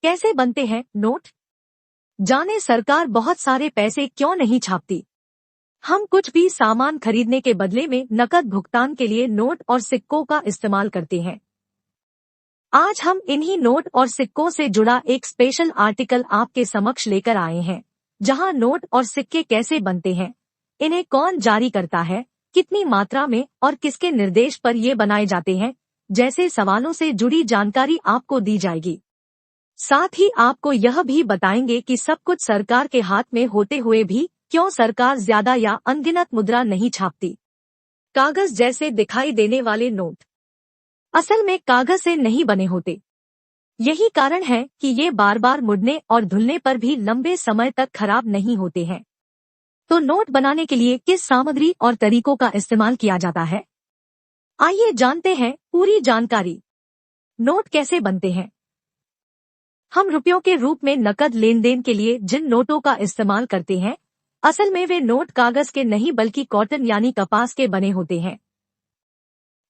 कैसे बनते हैं नोट? जाने सरकार बहुत सारे पैसे क्यों नहीं छापती। हम कुछ भी सामान खरीदने के बदले में नकद भुगतान के लिए नोट और सिक्कों का इस्तेमाल करते हैं। आज हम इन्हीं नोट और सिक्कों से जुड़ा एक स्पेशल आर्टिकल आपके समक्ष लेकर आए हैं, जहां नोट और सिक्के कैसे बनते हैं, इन्हें कौन जारी करता है, कितनी मात्रा में और किसके निर्देश पर ये बनाए जाते हैं, जैसे सवालों से जुड़ी जानकारी आपको दी जाएगी। साथ ही आपको यह भी बताएंगे कि सब कुछ सरकार के हाथ में होते हुए भी क्यों सरकार ज्यादा या अनगिनत मुद्रा नहीं छापती। कागज जैसे दिखाई देने वाले नोट असल में कागज से नहीं बने होते। यही कारण है कि ये बार बार मुड़ने और धुलने पर भी लंबे समय तक खराब नहीं होते हैं। तो नोट बनाने के लिए किस सामग्री और तरीकों का इस्तेमाल किया जाता है, आइए जानते हैं पूरी जानकारी। नोट कैसे बनते हैं? हम रुपयों के रूप में नकद लेन देन के लिए जिन नोटों का इस्तेमाल करते हैं, असल में वे नोट कागज के नहीं बल्कि कॉटन यानी कपास के बने होते हैं।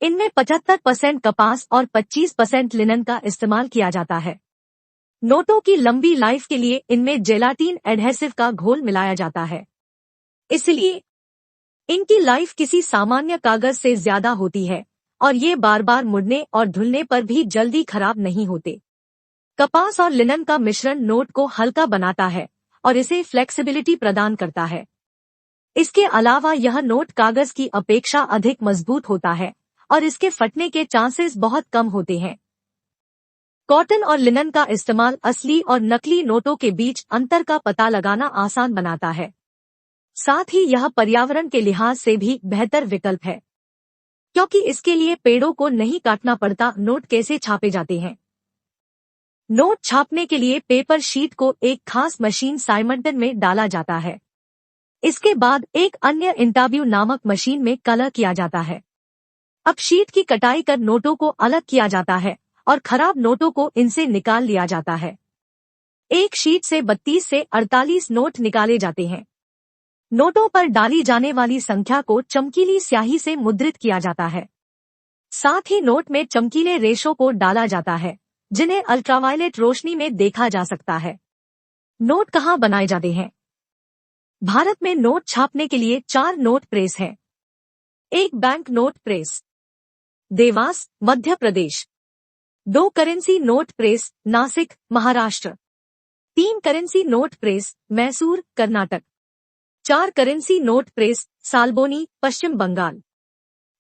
इनमें 75% कपास और 25% लिनन का इस्तेमाल किया जाता है। नोटों की लंबी लाइफ के लिए इनमें जेलाटिन एडहेसिव का घोल मिलाया जाता है, इसलिए इनकी लाइफ किसी सामान्य कागज से ज्यादा होती है और ये बार बार मुड़ने और धुलने पर भी जल्दी खराब नहीं होते। कपास और लिनन का मिश्रण नोट को हल्का बनाता है और इसे फ्लेक्सिबिलिटी प्रदान करता है। इसके अलावा यह नोट कागज की अपेक्षा अधिक मजबूत होता है और इसके फटने के चांसेस बहुत कम होते हैं। कॉटन और लिनन का इस्तेमाल असली और नकली नोटों के बीच अंतर का पता लगाना आसान बनाता है। साथ ही यह पर्यावरण के लिहाज से भी बेहतर विकल्प है, क्योंकि इसके लिए पेड़ों को नहीं काटना पड़ता। नोट कैसे छापे जाते हैं? नोट छापने के लिए पेपर शीट को एक खास मशीन साइमंटन में डाला जाता है। इसके बाद एक अन्य इंटरव्यू नामक मशीन में कलर किया जाता है। अब शीट की कटाई कर नोटों को अलग किया जाता है और खराब नोटों को इनसे निकाल लिया जाता है। एक शीट से 32 से 48 नोट निकाले जाते हैं। नोटों पर डाली जाने वाली संख्या को चमकीली स्याही से मुद्रित किया जाता है। साथ ही नोट में चमकीले रेशों को डाला जाता है, जिन्हें अल्ट्रावायलेट रोशनी में देखा जा सकता है। नोट कहाँ बनाए जाते हैं? भारत में नोट छापने के लिए 4 नोट प्रेस हैं। एक bank note press, Dewas, Madhya Pradesh. 2 currency note press, Nashik, Maharashtra. 3 currency note press, Mysore, Karnataka. 4 currency note press, Salboni, Paschim Bengal.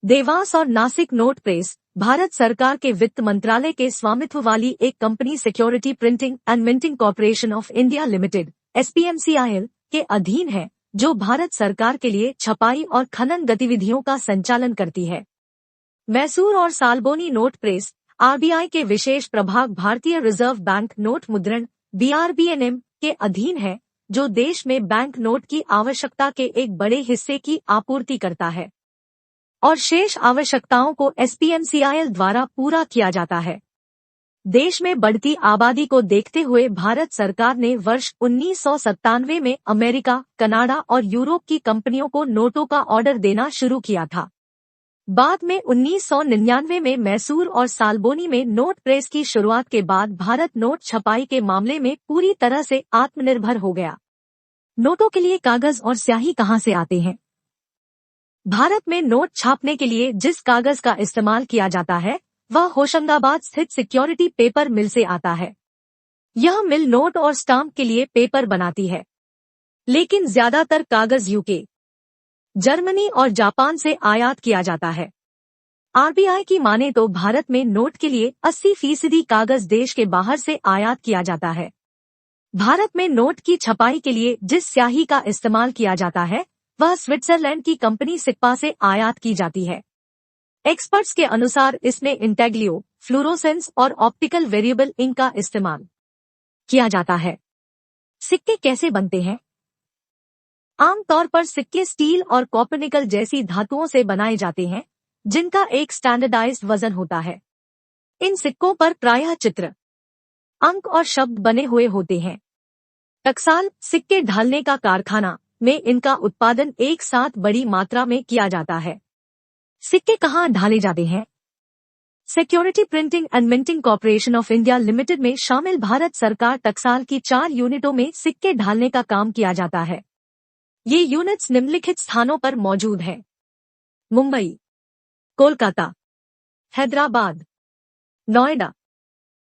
Dewas और नासिक नोट प्रेस भारत सरकार के वित्त मंत्रालय के स्वामित्व वाली एक company security printing and minting corporation of India limited (SPMCIL) के अधीन है, जो भारत सरकार के लिए छपाई और खनन गतिविधियों का संचालन करती है। मैसूर और साल्बोनी नोट प्रेस RBI के विशेष प्रभाग भारतीय रिजर्व बैंक नोट मुद्रण BRBNM के अधीन है, जो देश में बैंक नोट की आवश्यकता के एक बड़े हिस्से की आपूर्ति करता है और शेष आवश्यकताओं को SPMCIL द्वारा पूरा किया जाता है। देश में बढ़ती आबादी को देखते हुए भारत सरकार ने वर्ष 1997 में अमेरिका, कनाडा और यूरोप की कंपनियों को नोटों का ऑर्डर देना शुरू किया था। बाद में 1999 में मैसूर और साल्बोनी में नोट प्रेस की शुरुआत के बाद भारत नोट छपाई के मामले में पूरी तरह से आत्मनिर्भर हो गया। नोटों के लिए कागज और स्याही कहां से आते हैं? भारत में नोट छापने के लिए जिस कागज का इस्तेमाल किया जाता है, वह होशंगाबाद स्थित सिक्योरिटी पेपर मिल से आता है। यह मिल नोट और स्टाम्प के लिए पेपर बनाती है, लेकिन ज्यादातर कागज यूके, जर्मनी और जापान से आयात किया जाता है। RBI की माने तो भारत में नोट के लिए 80% कागज देश के बाहर से आयात किया जाता है। भारत में नोट की छपाई के लिए जिस स्याही का इस्तेमाल किया जाता है, वह स्विट्जरलैंड की कंपनी सिक्पा से आयात की जाती है। एक्सपर्ट्स के अनुसार इसमें इंटेग्लियो, फ्लोरोसेंस और ऑप्टिकल वेरिएबल इंक का इस्तेमाल किया जाता है। सिक्के कैसे बनते हैं? आमतौर पर सिक्के स्टील और कॉपर निकल जैसी धातुओं से बनाए जाते हैं, जिनका एक स्टैंडर्डाइज्ड वजन होता है। इन सिक्कों पर प्रायः चित्र, अंक और शब्द बने हुए होते हैं। टकसाल सिक्के ढालने का कारखाना में इनका उत्पादन एक साथ बड़ी मात्रा में किया जाता है। सिक्के कहाँ ढाले जाते हैं? Security printing and minting corporation of India limited में शामिल भारत सरकार टकसाल की 4 यूनिटों में सिक्के ढालने का काम किया जाता है। ये यूनिट्स निम्नलिखित स्थानों पर मौजूद हैं: मुंबई, कोलकाता, हैदराबाद, नोएडा।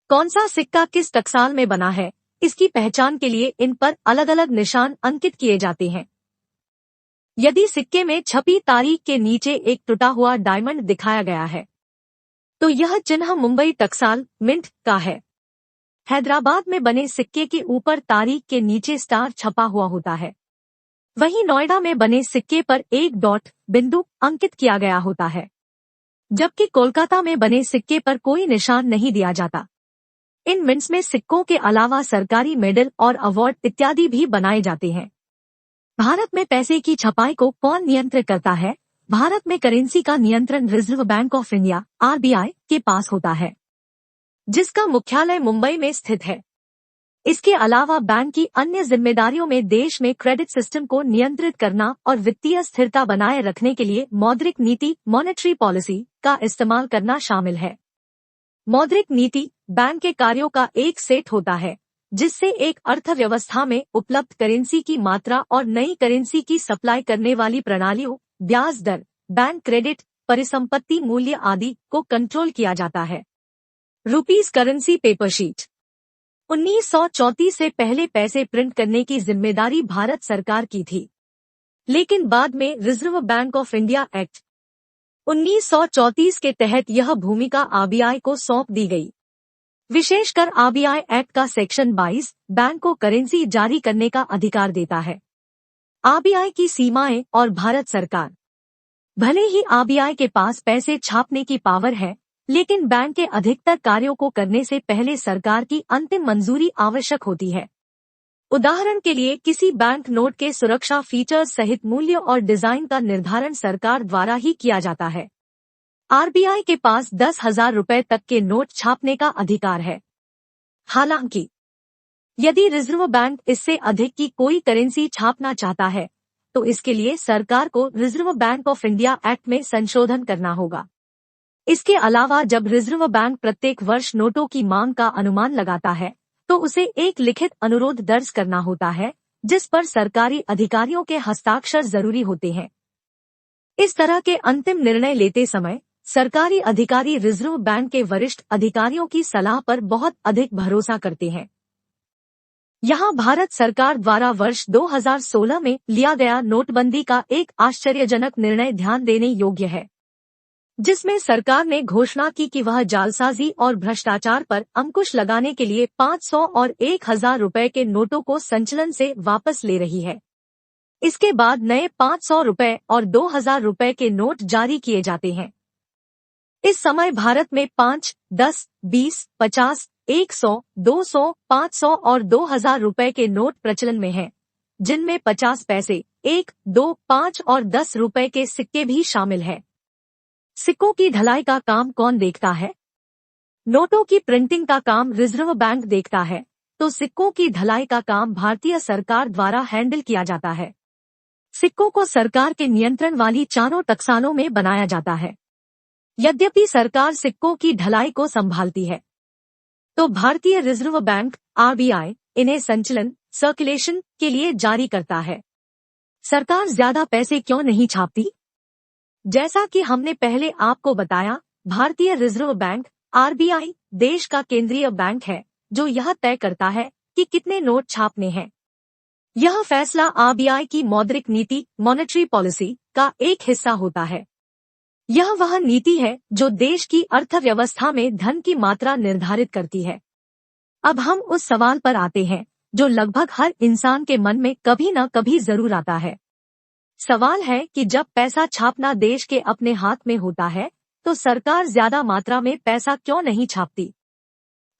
कौन सा सिक्का किस टकसाल में बना है, इसकी पहचान के लिए इन पर अलग अलग निशान अंकित किए जाते हैं। यदि सिक्के में छपी तारीख के नीचे एक टूटा हुआ डायमंड दिखाया गया है, तो यह चिन्ह मुंबई टकसाल मिंट का है। हैदराबाद में बने सिक्के के ऊपर तारीख के नीचे स्टार छपा हुआ होता है। वहीं नोएडा में बने सिक्के पर एक डॉट बिंदु अंकित किया गया होता है, जबकि कोलकाता में बने सिक्के पर कोई निशान नहीं दिया जाता। इन मिंट्स में सिक्कों के अलावा सरकारी मेडल और अवार्ड इत्यादि भी बनाए जाते हैं। भारत में पैसे की छपाई को कौन नियंत्रित करता है? भारत में करेंसी का नियंत्रण reserve bank of India (RBI) के पास होता है, जिसका मुख्यालय मुंबई में स्थित है। इसके अलावा बैंक की अन्य जिम्मेदारियों में देश में क्रेडिट सिस्टम को नियंत्रित करना और वित्तीय स्थिरता बनाए रखने के लिए मौद्रिक नीति (मॉनेटरी पॉलिसी) का इस्तेमाल करना शामिल है। मौद्रिक नीति बैंक के कार्यों का एक सेट होता है, जिससे एक अर्थव्यवस्था में उपलब्ध करेंसी की मात्रा और नई करेंसी की सप्लाई करने वाली प्रणालियों, ब्याज दर, बैंक क्रेडिट, परिसंपत्ति मूल्य आदि को कंट्रोल किया जाता है। रुपीस करेंसी पेपर शीट 1934 से पहले पैसे प्रिंट करने की जिम्मेदारी भारत सरकार की थी, लेकिन बाद में reserve bank of India act 1934 के तहत यह भूमिका RBI को सौंप दी गई। विशेषकर RBI एक्ट का सेक्शन 22 बैंक को करेंसी जारी करने का अधिकार देता है। RBI की सीमाएं और भारत सरकार। भले ही RBI के पास पैसे छापने की पावर है, लेकिन बैंक के अधिकतर कार्यों को करने से पहले सरकार की अंतिम मंजूरी आवश्यक होती है। उदाहरण के लिए किसी बैंक नोट के सुरक्षा फीचर्स सहित मूल्य और डिजाइन का निर्धारण सरकार द्वारा ही किया जाता है। RBI के पास 10,000 रुपए तक के नोट छापने का अधिकार है। हालांकि यदि रिजर्व बैंक इससे अधिक की कोई करेंसी छापना चाहता है, तो इसके लिए सरकार को reserve bank of India act में संशोधन करना होगा। इसके अलावा जब रिजर्व बैंक प्रत्येक वर्ष नोटों की मांग का अनुमान लगाता है, तो उसे एक लिखित अनुरोध दर्ज करना होता है, जिस पर सरकारी अधिकारियों के हस्ताक्षर जरूरी होते हैं। इस तरह के अंतिम निर्णय लेते समय सरकारी अधिकारी रिजर्व बैंक के वरिष्ठ अधिकारियों की सलाह पर बहुत अधिक भरोसा करते हैं। यहाँ भारत सरकार द्वारा वर्ष 2016 में लिया गया नोटबंदी का एक आश्चर्यजनक निर्णय ध्यान देने योग्य है, जिसमें सरकार ने घोषणा की कि वह जालसाजी और भ्रष्टाचार पर अंकुश लगाने के लिए 500 और 1,000 रुपए के नोटों को संचलन से वापस ले रही है। इसके बाद नए 500 रुपए और 2,000 रुपए के नोट जारी किए जाते हैं। इस समय भारत में 5, 10, 20, 50, 100, 200, 500 और 2,000 रुपए के नोट प्रचलन में हैं, जिनमें 50 पैसे, 1, 2, 5 और 10 रुपए के सिक्के भी शामिल हैं। सिक्कों की ढलाई का काम कौन देखता है? नोटों की प्रिंटिंग का काम रिजर्व बैंक देखता है, तो सिक्कों की ढलाई का काम भारतीय सरकार द्वारा हैंडल किया जाता है। सिक्कों को सरकार के नियंत्रण वाली चारों टकसालों में बनाया जाता है। यद्यपि सरकार सिक्कों की ढलाई को संभालती है, तो भारतीय रिजर्व बैंक RBI इन्हें संचलन सर्कुलेशन के लिए जारी करता है। सरकार ज्यादा पैसे क्यों नहीं छापती? जैसा कि हमने पहले आपको बताया, भारतीय रिजर्व बैंक RBI देश का केंद्रीय बैंक है, जो यह तय करता है कि कितने नोट छापने हैं। यह फैसला RBI की मौद्रिक नीति (मॉनेटरी पॉलिसी) का एक हिस्सा होता है। यह वह नीति है जो देश की अर्थव्यवस्था में धन की मात्रा निर्धारित करती है। अब हम उस सवाल पर आते हैं जो लगभग हर इंसान के मन में कभी न कभी जरूर आता है। सवाल है कि जब पैसा छापना देश के अपने हाथ में होता है, तो सरकार ज्यादा मात्रा में पैसा क्यों नहीं छापती,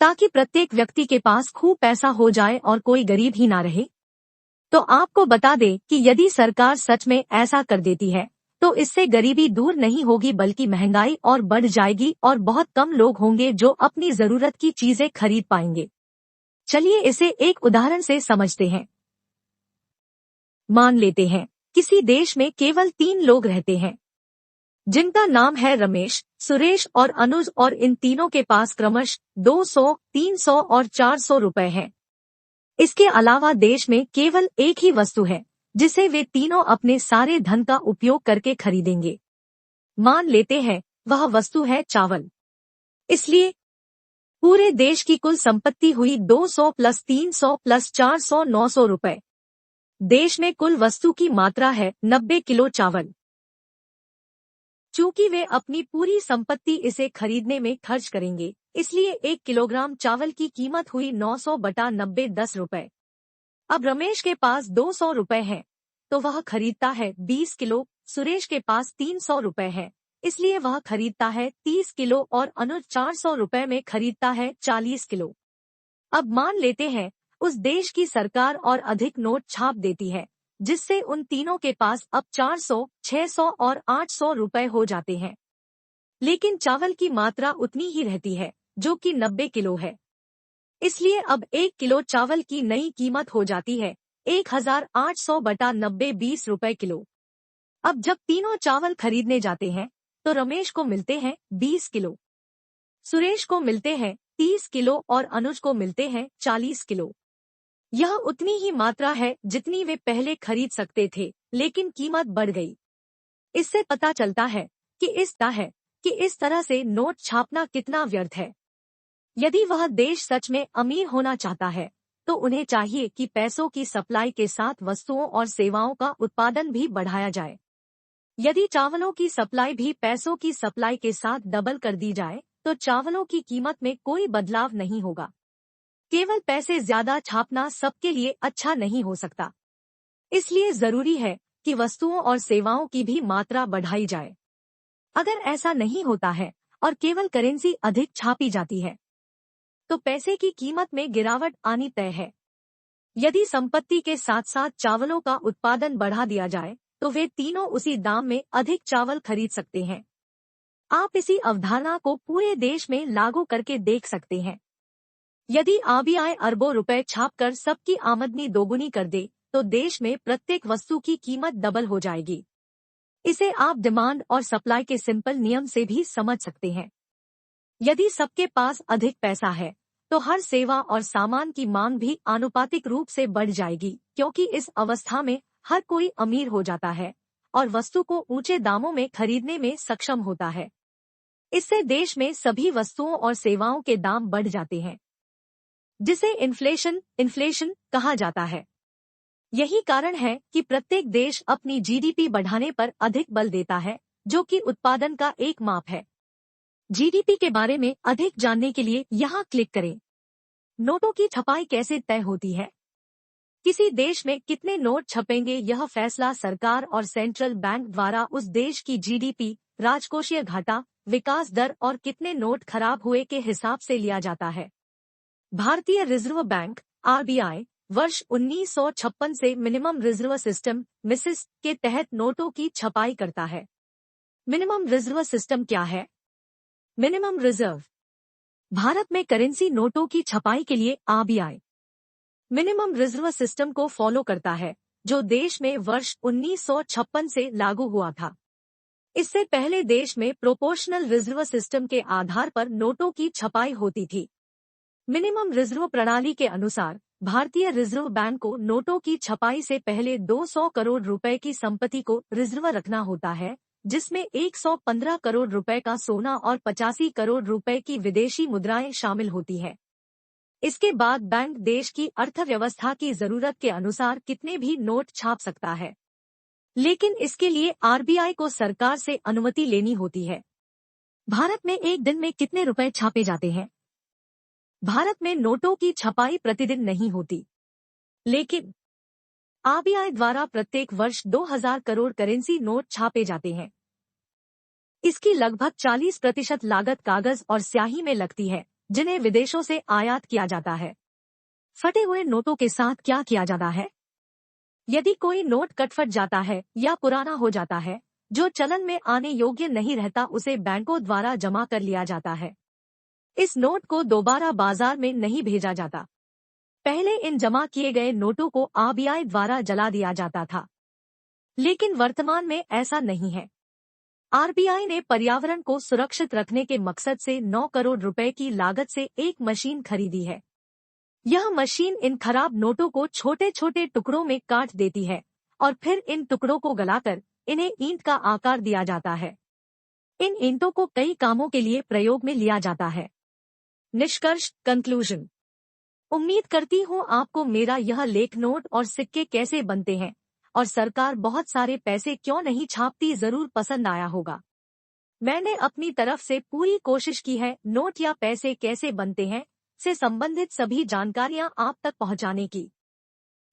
ताकि प्रत्येक व्यक्ति के पास खूब पैसा हो जाए और कोई गरीब ही ना रहे? तो आपको बता दें कि यदि सरकार सच में ऐसा कर देती है, तो इससे गरीबी दूर नहीं होगी, बल्कि महंगाई और बढ़ जाएगी और बहुत कम लोग होंगे जो अपनी जरूरत की चीजें खरीद पाएंगे। चलिए इसे एक उदाहरण से समझते हैं। मान लेते हैं किसी देश में केवल 3 लोग रहते हैं। जिनका नाम है रमेश, सुरेश और अनुज, और इन तीनों के पास क्रमश 200, 300 और 400 रुपए हैं। इसके अलावा देश में केवल एक ही वस्तु है जिसे वे तीनों अपने सारे धन का उपयोग करके खरीदेंगे। मान लेते हैं वह वस्तु है चावल। इसलिए पूरे देश की कुल संपत्ति हुई 200 प्लस 300 प्लस 400 900 रुपए। देश में कुल वस्तु की मात्रा है 90 किलो चावल। चूंकि वे अपनी पूरी संपत्ति इसे खरीदने में खर्च करेंगे, इसलिए 1 किलोग्राम चावल की कीमत हुई 900 बटा 90 10 रुपए। अब रमेश के पास 200 रुपए हैं, तो वह खरीदता है 20 किलो। सुरेश के पास 300 रुपए है, इसलिए वह खरीदता है 30 किलो, और अनुज 400 रुपए में खरीदता है 40 किलो। अब मान लेते हैं उस देश की सरकार और अधिक नोट छाप देती है, जिससे उन तीनों के पास अब 400, 600 और 800 रुपए हो जाते हैं। लेकिन चावल की मात्रा उतनी ही रहती है, जो कि 90 किलो है। इसलिए अब 1 किलो चावल की नई कीमत हो जाती है 1800 बटा 90 20 रुपए किलो। अब जब तीनों चावल खरीदने जाते हैं तो रमेश को मिलते हैं 20 किलो, सुरेश को मिलते हैं 30 किलो और अनुज को मिलते हैं 40 किलो। यह उतनी ही मात्रा है जितनी वे पहले खरीद सकते थे, लेकिन कीमत बढ़ गई। इससे पता चलता है कि इस तरह से नोट छापना कितना व्यर्थ है। यदि वह देश सच में अमीर होना चाहता है तो उन्हें चाहिए कि पैसों की सप्लाई के साथ वस्तुओं और सेवाओं का उत्पादन भी बढ़ाया जाए। यदि चावलों की सप्लाई भी पैसों की सप्लाई के साथ डबल कर दी जाए तो चावलों की कीमत में कोई बदलाव नहीं होगा। केवल पैसे ज्यादा छापना सबके लिए अच्छा नहीं हो सकता। इसलिए जरूरी है कि वस्तुओं और सेवाओं की भी मात्रा बढ़ाई जाए। अगर ऐसा नहीं होता है और केवल करेंसी अधिक छापी जाती है तो पैसे की कीमत में गिरावट आनी तय है। यदि संपत्ति के साथ साथ चावलों का उत्पादन बढ़ा दिया जाए तो वे तीनों उसी दाम में अधिक चावल खरीद सकते हैं। आप इसी अवधारणा को पूरे देश में लागू करके देख सकते हैं। यदि आरबीआई अरबों रुपए छापकर सबकी आमदनी दोगुनी कर दे तो देश में प्रत्येक वस्तु की कीमत डबल हो जाएगी। इसे आप डिमांड और सप्लाई के सिंपल नियम से भी समझ सकते हैं। यदि सबके पास अधिक पैसा है तो हर सेवा और सामान की मांग भी आनुपातिक रूप से बढ़ जाएगी, क्योंकि इस अवस्था में हर कोई अमीर हो जाता है और वस्तु को ऊंचे दामों में खरीदने में सक्षम होता है। इससे देश में सभी वस्तुओं और सेवाओं के दाम बढ़ जाते हैं, जिसे इन्फ्लेशन कहा जाता है। यही कारण है कि प्रत्येक देश अपनी जीडीपी बढ़ाने पर अधिक बल देता है, जो कि उत्पादन का एक माप है। जीडीपी के बारे में अधिक जानने के लिए यहाँ क्लिक करें। नोटों की छपाई कैसे तय होती है? किसी देश में कितने नोट छपेंगे, यह फैसला सरकार और सेंट्रल बैंक द्वारा उस देश की जीडीपी, राजकोषीय घाटा, विकास दर और कितने नोट खराब हुए के हिसाब से लिया जाता है। भारतीय रिजर्व बैंक आरबीआई वर्ष 1956 से मिनिमम रिजर्व सिस्टम मिसिस के तहत नोटों की छपाई करता है। मिनिमम रिजर्व सिस्टम क्या है? मिनिमम रिजर्व भारत में करेंसी नोटों की छपाई के लिए आरबीआई मिनिमम रिजर्व सिस्टम को फॉलो करता है, जो देश में वर्ष 1956 से लागू हुआ था। इससे पहले देश में प्रोपोर्शनल रिजर्व सिस्टम के आधार पर नोटों की छपाई होती थी। मिनिमम रिजर्व प्रणाली के अनुसार भारतीय रिजर्व बैंक को नोटों की छपाई से पहले 200 करोड़ रुपए की संपत्ति को रिजर्व रखना होता है, जिसमें 115 करोड़ रुपए का सोना और 85 करोड़ रुपए की विदेशी मुद्राएं शामिल होती है। इसके बाद बैंक देश की अर्थव्यवस्था की जरूरत के अनुसार कितने भी नोट छाप सकता है, लेकिन इसके लिए आरबीआई को सरकार से अनुमति लेनी होती है। भारत में एक दिन में कितने रुपए छापे जाते हैं? भारत में नोटों की छपाई प्रतिदिन नहीं होती, लेकिन आरबीआई द्वारा प्रत्येक वर्ष 2000 करोड़ करेंसी नोट छापे जाते हैं। इसकी लगभग 40% लागत कागज और स्याही में लगती है, जिन्हें विदेशों से आयात किया जाता है। फटे हुए नोटों के साथ क्या किया जाता है? यदि कोई नोट कटफट जाता है या पुराना हो जाता है, जो चलन में आने योग्य नहीं रहता, उसे बैंकों द्वारा जमा कर लिया जाता है। इस नोट को दोबारा बाजार में नहीं भेजा जाता। पहले इन जमा किए गए नोटों को आरबीआई द्वारा जला दिया जाता था, लेकिन वर्तमान में ऐसा नहीं है। आरबीआई ने पर्यावरण को सुरक्षित रखने के मकसद से 9 करोड़ रुपए की लागत से एक मशीन खरीदी है। यह मशीन इन खराब नोटों को छोटे छोटे टुकड़ों में काट देती है और फिर इन टुकड़ों को गलाकर इन्हें ईंट का आकार दिया जाता है। इन ईंटों को कई कामों के लिए प्रयोग में लिया जाता है। निष्कर्ष कंक्लूजन। उम्मीद करती हूँ आपको मेरा यह लेख नोट और सिक्के कैसे बनते हैं और सरकार बहुत सारे पैसे क्यों नहीं छापती जरूर पसंद आया होगा। मैंने अपनी तरफ से पूरी कोशिश की है नोट या पैसे कैसे बनते हैं से संबंधित सभी जानकारियां आप तक पहुंचाने की,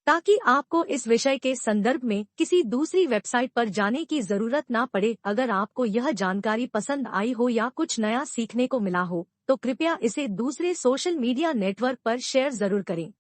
ताकि आपको इस विषय के संदर्भ में किसी दूसरी वेबसाइट पर जाने की जरूरत ना पड़े। अगर आपको यह जानकारी पसंद आई हो या कुछ नया सीखने को मिला हो तो कृपया इसे दूसरे सोशल मीडिया नेटवर्क पर शेयर जरूर करें।